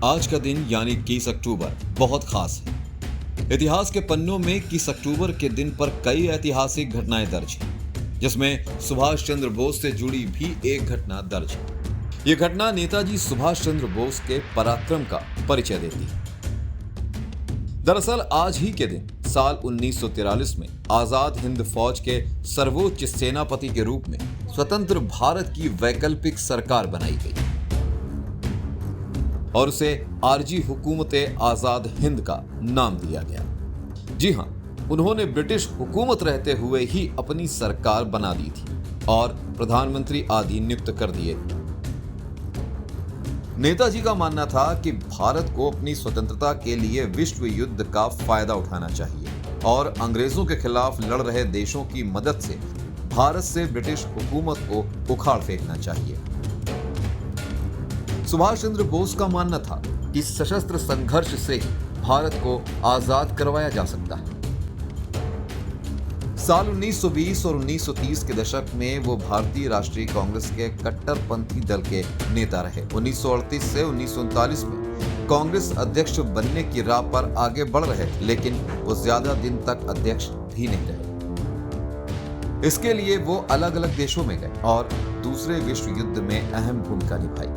आज का दिन यानी 21 अक्टूबर बहुत खास है। इतिहास के पन्नों में 21 अक्टूबर के दिन पर कई ऐतिहासिक घटनाएं दर्ज हैं, जिसमें सुभाष चंद्र बोस से जुड़ी भी एक घटना दर्ज है। यह घटना नेताजी सुभाष चंद्र बोस के पराक्रम का परिचय देती है। दरअसल आज ही के दिन साल 1943 में आजाद हिंद फौज के सर्वोच्च सेनापति के रूप में स्वतंत्र भारत की वैकल्पिक सरकार बनाई गई और उसे आरजी हुकूमत आजाद हिंद का नाम दिया गया। जी हां, उन्होंने ब्रिटिश हुकूमत रहते हुए ही अपनी सरकार बना दी थी और प्रधानमंत्री आदि नियुक्त कर दिए थे। नेताजी का मानना था कि भारत को अपनी स्वतंत्रता के लिए विश्व युद्ध का फायदा उठाना चाहिए और अंग्रेजों के खिलाफ लड़ रहे देशों की मदद से भारत से ब्रिटिश हुकूमत को उखाड़ फेंकना चाहिए। सुभाष चंद्र बोस का मानना था कि सशस्त्र संघर्ष से ही भारत को आजाद करवाया जा सकता है। साल 1920 और 1930 के दशक में वो भारतीय राष्ट्रीय कांग्रेस के कट्टरपंथी दल के नेता रहे। 1938 से 1939 में कांग्रेस अध्यक्ष बनने की राह पर आगे बढ़ रहे थे, लेकिन वो ज्यादा दिन तक अध्यक्ष भी नहीं रहे। इसके लिए वो अलग अलग देशों में गए और दूसरे विश्व युद्ध में अहम भूमिका निभाई।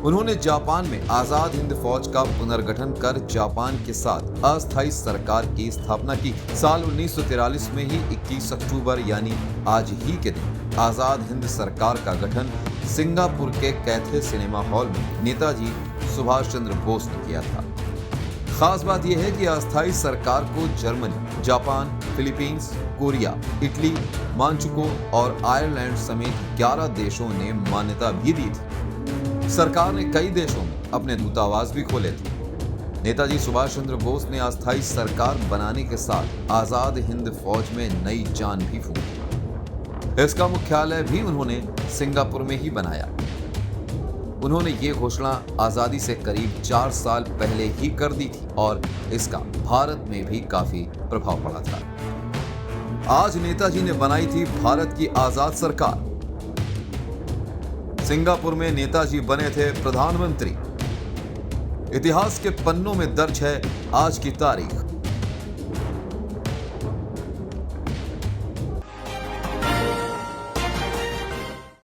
उन्होंने जापान में आजाद हिंद फौज का पुनर्गठन कर जापान के साथ अस्थायी सरकार की स्थापना की। साल 1943 में ही 21 अक्टूबर यानी आज ही के दिन आजाद हिंद सरकार का गठन सिंगापुर के कैथे सिनेमा हॉल में नेताजी सुभाष चंद्र बोस ने किया था। खास बात यह है कि अस्थायी सरकार को Germany, Japan, Philippines, Korea, Italy, Manchukuo और आयरलैंड समेत 11 देशों ने मान्यता भी दी थी। सरकार ने कई देशों में अपने दूतावास भी खोले थे। नेताजी सुभाष चंद्र बोस ने अस्थायी सरकार बनाने के साथ आजाद हिंद फौज में नई जान भी फूंकी। इसका मुख्यालय भी उन्होंने सिंगापुर में ही बनाया। उन्होंने ये घोषणा आजादी से करीब 4 साल पहले ही कर दी थी और इसका भारत में भी काफी प्रभाव पड़ा था। आज नेताजी ने बनाई थी भारत की आजाद सरकार। सिंगापुर में नेताजी बने थे प्रधानमंत्री। इतिहास के पन्नों में दर्ज है आज की तारीख